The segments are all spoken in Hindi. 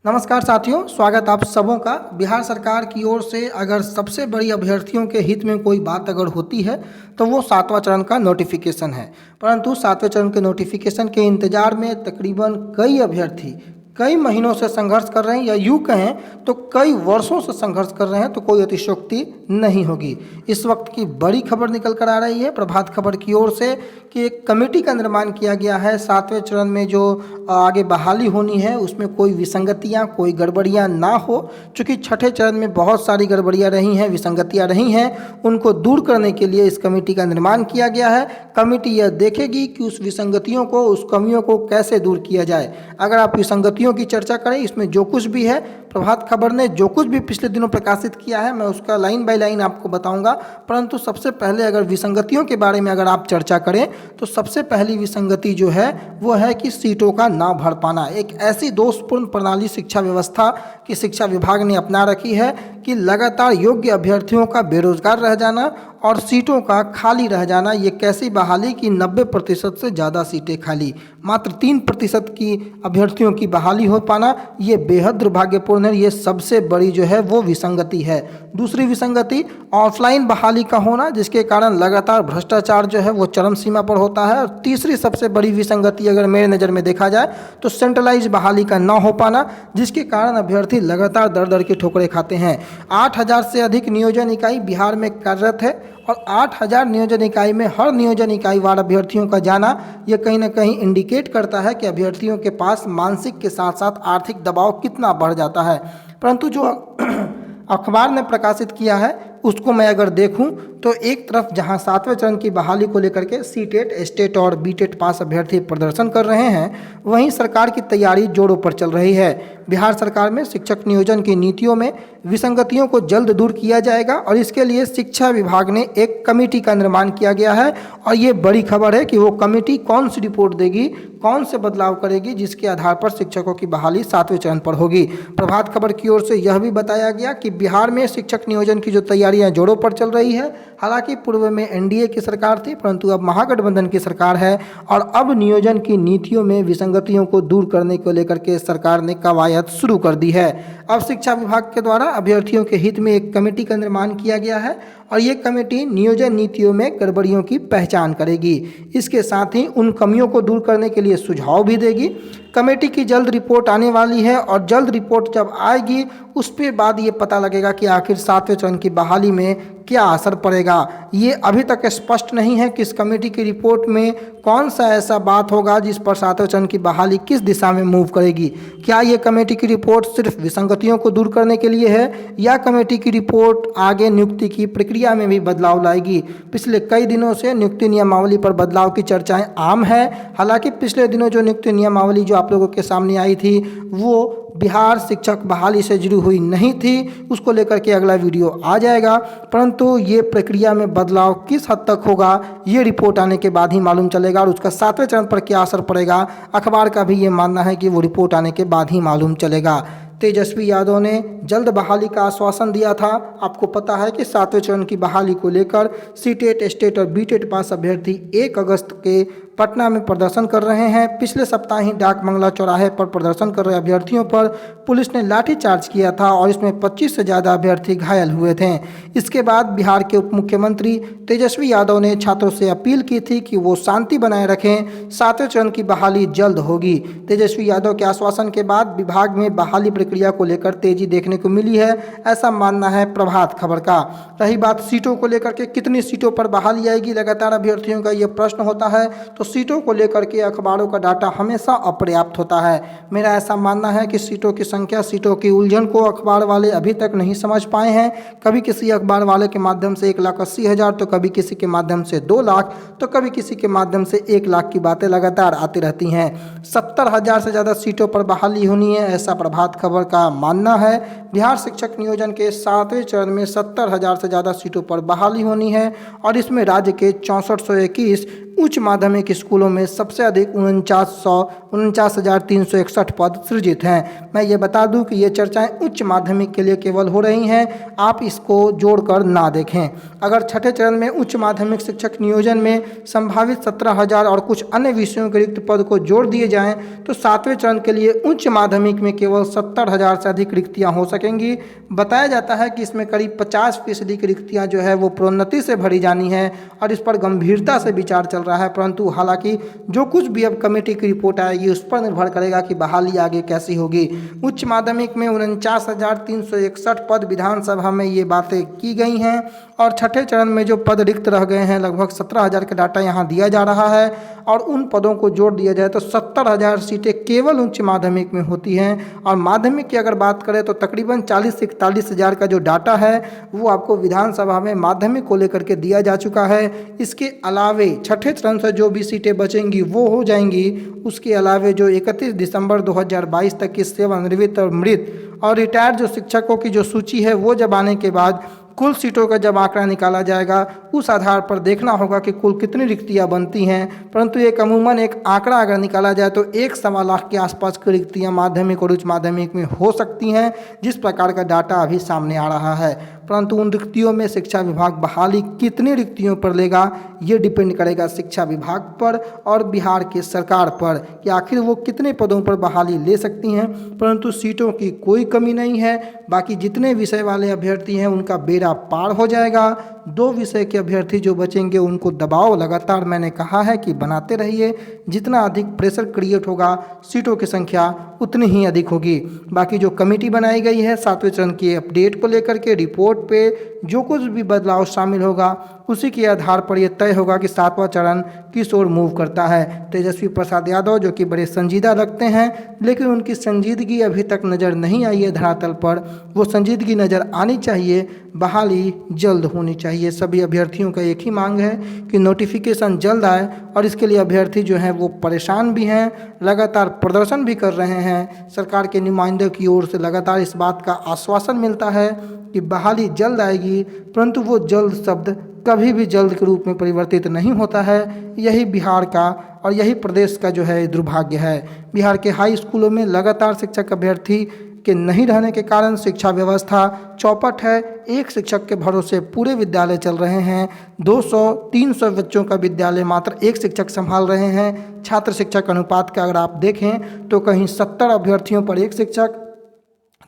नमस्कार साथियों, स्वागत आप सबों का। बिहार सरकार की ओर से अगर सबसे बड़ी अभ्यर्थियों के हित में कोई बात अगर होती है तो वो 7वां चरण का नोटिफिकेशन है। परंतु 7वें चरण के नोटिफिकेशन के इंतजार में तकरीबन कई अभ्यर्थी कई महीनों से संघर्ष कर रहे हैं, या यूँ कहें तो कई वर्षों से संघर्ष कर रहे हैं, तो कोई अतिशयोक्ति नहीं होगी। इस वक्त की बड़ी खबर निकल कर आ रही है प्रभात खबर की ओर से कि एक कमेटी का निर्माण किया गया है। 7वें चरण में जो आगे बहाली होनी है उसमें कोई विसंगतियां, कोई गड़बड़ियां ना हो। चूँकि छठे चरण में बहुत सारी गड़बड़ियां रही हैं, विसंगतियां रही हैं, उनको दूर करने के लिए इस कमेटी का निर्माण किया गया है। कमेटी यह देखेगी कि उस विसंगतियों को, उस कमियों को कैसे दूर किया जाए। अगर आप विसंगतियों की चर्चा करें, इसमें जो कुछ भी है, प्रभात खबर ने जो कुछ भी पिछले दिनों प्रकाशित किया है, मैं उसका लाइन बाय लाइन आपको बताऊंगा। परंतु सबसे पहले अगर विसंगतियों के बारे में अगर आप चर्चा करें तो सबसे पहली विसंगति जो है वो है कि सीटों का ना भर पाना। एक ऐसी दोषपूर्ण प्रणाली शिक्षा व्यवस्था की शिक्षा विभाग ने अपना रखी है कि लगातार योग्य अभ्यर्थियों का बेरोजगार रह जाना और सीटों का खाली रह जाना। ये कैसी बहाली कि 90% से ज़्यादा सीटें खाली, मात्र 3% की अभ्यर्थियों की बहाली हो पाना, ये बेहद दुर्भाग्यपूर्ण है। ये सबसे बड़ी जो है वो विसंगति है। दूसरी विसंगति ऑफलाइन बहाली का होना, जिसके कारण लगातार भ्रष्टाचार जो है वो चरम सीमा पर होता है। और तीसरी सबसे बड़ी विसंगति अगर मेरे नज़र में देखा जाए तो सेंट्रलाइज बहाली का ना हो पाना, जिसके कारण अभ्यर्थी लगातार दर दर की ठोकरें खाते हैं। 8,000 से अधिक नियोजन इकाई बिहार में कार्यरत है और 8,000 नियोजन इकाई में हर नियोजन इकाई वार अभ्यर्थियों का जाना, ये कहीं ना कहीं इंडिकेट करता है कि अभ्यर्थियों के पास मानसिक के साथ साथ आर्थिक दबाव कितना बढ़ जाता है। परंतु जो अखबार ने प्रकाशित किया है उसको मैं अगर देखूं तो एक तरफ जहां 7वें चरण की बहाली को लेकर के सीटेट, स्टेट और बीटेट पास अभ्यर्थी प्रदर्शन कर रहे हैं, वहीं सरकार की तैयारी जोरों पर चल रही है। बिहार सरकार में शिक्षक नियोजन की नीतियों में विसंगतियों को जल्द दूर किया जाएगा और इसके लिए शिक्षा विभाग ने एक कमेटी का निर्माण किया गया है। और ये बड़ी खबर है कि वो कमेटी कौन सी रिपोर्ट देगी, कौन से बदलाव करेगी, जिसके आधार पर शिक्षकों की बहाली 7वें चरण पर होगी। प्रभात खबर की ओर से यह भी बताया गया कि बिहार में शिक्षक नियोजन की जो तैयारियां जोरों पर चल रही है, हालांकि पूर्व में एनडीए की सरकार थी, परंतु अब महागठबंधन की सरकार है और अब नियोजन की नीतियों में विसंगतियों को दूर करने को लेकर के सरकार ने कवायद शुरू कर दी है। अब शिक्षा विभाग के द्वारा अभ्यर्थियों के हित में एक कमेटी का निर्माण किया गया है और ये कमेटी नियोजन नीतियों में गड़बड़ियों की पहचान करेगी। इसके साथ ही उन कमियों को दूर करने के लिए सुझाव भी देगी। कमेटी की जल्द रिपोर्ट आने वाली है और जल्द रिपोर्ट जब आएगी उस पे बाद ये पता लगेगा कि आखिर 7वें चरण की बहाली में क्या असर पड़ेगा। ये अभी तक स्पष्ट नहीं है कि इस कमेटी की रिपोर्ट में कौन सा ऐसा बात होगा जिस पर 7वें चरण की बहाली किस दिशा में मूव करेगी। क्या ये कमेटी की रिपोर्ट सिर्फ विसंगतियों को दूर करने के लिए है या कमेटी की रिपोर्ट आगे नियुक्ति की प्रक्रिया में भी बदलाव लाएगी। पिछले कई दिनों से नियुक्ति नियमावली पर बदलाव की चर्चाएं आम है। हालांकि पिछले दिनों जो नियुक्ति नियमावली जो आप लोगों के सामने आई थी वो बिहार शिक्षक बहाली से जुड़ी हुई नहीं थी, उसको लेकर के अगला वीडियो आ जाएगा। परंतु ये प्रक्रिया में बदलाव किस हद तक होगा ये रिपोर्ट आने के बाद ही मालूम चलेगा और उसका 7वें चरण पर क्या असर पड़ेगा, अखबार का भी ये मानना है कि वो रिपोर्ट आने के बाद ही मालूम चलेगा। तेजस्वी यादव ने जल्द बहाली का आश्वासन दिया था। आपको पता है कि 7वें चरण की बहाली को लेकर सीटेट, स्टेट और बीटेट पास अभ्यर्थी 1 अगस्त के पटना में प्रदर्शन कर रहे हैं। पिछले सप्ताह ही डाक बंगला चौराहे पर प्रदर्शन कर रहे अभ्यर्थियों पर पुलिस ने लाठीचार्ज किया था और इसमें 25 से ज़्यादा अभ्यर्थी घायल हुए थे। इसके बाद बिहार के उप मुख्यमंत्री तेजस्वी यादव ने छात्रों से अपील की थी कि वो शांति बनाए रखें, 7वें चरण की बहाली जल्द होगी। तेजस्वी यादव के आश्वासन के बाद विभाग में बहाली प्रक्रिया को लेकर तेजी देखने को मिली है, ऐसा मानना है प्रभात खबर का। रही बात सीटों को लेकर के, कितनी सीटों पर बहाली आएगी, लगातार अभ्यर्थियों का ये प्रश्न होता है, तो सीटों को लेकर के अखबारों का डाटा हमेशा अपर्याप्त होता है। मेरा ऐसा मानना है कि सीटों की संख्या, सीटों की उलझन को अखबार वाले अभी तक नहीं समझ पाए हैं। कभी किसी अखबार वाले के माध्यम से 1,80,000, तो कभी किसी के माध्यम से 2 लाख, तो कभी किसी के माध्यम से 1 लाख की बातें लगातार आती रहती हैं। 70,000 से ज़्यादा सीटों पर बहाली होनी है, ऐसा प्रभात खबर का मानना है। बिहार शिक्षक नियोजन के 7वें चरण में 70,000 से ज़्यादा सीटों पर बहाली होनी है और इसमें राज्य के 6421 उच्च माध्यमिक माध्यमिक स्कूलों में सबसे अधिक 49,361 पद सृजित हैं। मैं ये बता दूं कि ये चर्चाएं उच्च माध्यमिक के लिए केवल हो रही हैं, आप इसको जोड़कर ना देखें। अगर छठे चरण में उच्च माध्यमिक शिक्षक नियोजन में संभावित 17,000 और कुछ अन्य विषयों के रिक्त पद को जोड़ दिए जाएं तो सातवें चरण के लिए उच्च माध्यमिक में केवल 70,000 से अधिक रिक्तियां हो सकेंगी। बताया जाता है कि इसमें करीब 50% की रिक्तियां जो है वो प्रोन्नति से भरी जानी है और इस पर गंभीरता से विचार चल रहा है। परंतु हालांकि जो कुछ भी अब कमेटी की रिपोर्ट आएगी उस पर निर्भर करेगा कि बहाली आगे कैसी होगी। उच्च माध्यमिक में 49,361 पद विधानसभा में ये बातें की गई हैं और छठे चरण में जो पद रिक्त रह गए हैं लगभग 17,000 का डाटा यहाँ दिया जा रहा है और उन पदों को जोड़ दिया जाए तो 70,000 सीटें केवल उच्च माध्यमिक में होती हैं। और माध्यमिक की अगर बात करें तो तकरीबन 40 से 41,000 का जो डाटा है वो आपको विधानसभा में माध्यमिक को लेकर के दिया जा चुका है। इसके अलावे छठे चरण से जो भी सीटें बचेंगी वो हो जाएंगी। उसके अलावे जो 31 दिसंबर 2022 तक की सेवानिवृत्त और मृत और रिटायर्ड जो शिक्षकों की जो सूची है वो जब आने के बाद कुल सीटों का जब आंकड़ा निकाला जाएगा उस आधार पर देखना होगा कि कुल कितनी रिक्तियां बनती हैं। परंतु एक अमूमन एक आंकड़ा अगर निकाला जाए तो 1.25 लाख के आसपास की रिक्तियां माध्यमिक और उच्च माध्यमिक में हो सकती हैं, जिस प्रकार का डाटा अभी सामने आ रहा है। परंतु उन रिक्तियों में शिक्षा विभाग बहाली कितनी रिक्तियों पर लेगा ये डिपेंड करेगा शिक्षा विभाग पर और बिहार की सरकार पर कि आखिर वो कितने पदों पर बहाली ले सकती हैं। परंतु सीटों की कोई कमी नहीं है, बाकी जितने विषय वाले अभ्यर्थी हैं उनका बेड़ा पार हो जाएगा। 2 विषय के अभ्यर्थी जो बचेंगे उनको दबाव लगातार मैंने कहा है कि बनाते रहिए। जितना अधिक प्रेशर क्रिएट होगा सीटों की संख्या उतनी ही अधिक होगी। बाकी जो कमेटी बनाई गई है सातवें चरण की अपडेट को लेकर के रिपोर्ट पे जो कुछ भी बदलाव शामिल होगा उसी के आधार पर यह तय होगा कि सातवां चरण किस ओर मूव करता है। तेजस्वी प्रसाद यादव जो कि बड़े संजीदा लगते हैं लेकिन उनकी संजीदगी अभी तक नज़र नहीं आई है धरातल पर, वो संजीदगी नज़र आनी चाहिए, बहाली जल्द होनी चाहिए। सभी अभ्यर्थियों का एक ही मांग है कि नोटिफिकेशन जल्द आए और इसके लिए अभ्यर्थी जो हैं वो परेशान भी हैं, लगातार प्रदर्शन भी कर रहे हैं। सरकार के नुमाइंदों की ओर से लगातार इस बात का आश्वासन मिलता है कि बहाली जल्द आएगी, परंतु वो जल्द शब्द कभी भी जल्द के रूप में परिवर्तित नहीं होता है। यही बिहार का और यही प्रदेश का जो है दुर्भाग्य है। बिहार के हाई स्कूलों में लगातार शिक्षक अभ्यर्थी के नहीं रहने के कारण शिक्षा व्यवस्था चौपट है। एक शिक्षक के भरोसे पूरे विद्यालय चल रहे हैं। 200-300 बच्चों का विद्यालय मात्र एक शिक्षक संभाल रहे हैं। छात्र शिक्षक अनुपात का अगर आप देखें तो कहीं 70 अभ्यर्थियों पर एक शिक्षक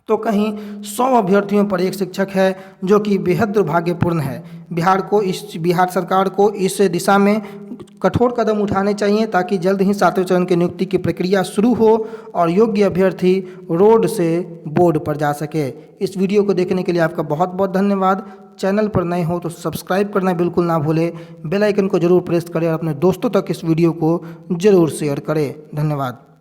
तो कहीं 100 अभ्यर्थियों पर एक शिक्षक है, जो कि बेहद दुर्भाग्यपूर्ण है। बिहार सरकार को इस दिशा में कठोर कदम उठाने चाहिए ताकि जल्द ही सातवें चरण की नियुक्ति की प्रक्रिया शुरू हो और योग्य अभ्यर्थी रोड से बोर्ड पर जा सके। इस वीडियो को देखने के लिए आपका बहुत बहुत धन्यवाद। चैनल पर नए हो तो सब्सक्राइब करना बिल्कुल ना भूलें, बेल आइकन को जरूर प्रेस करें और अपने दोस्तों तक इस वीडियो को जरूर शेयर करें। धन्यवाद।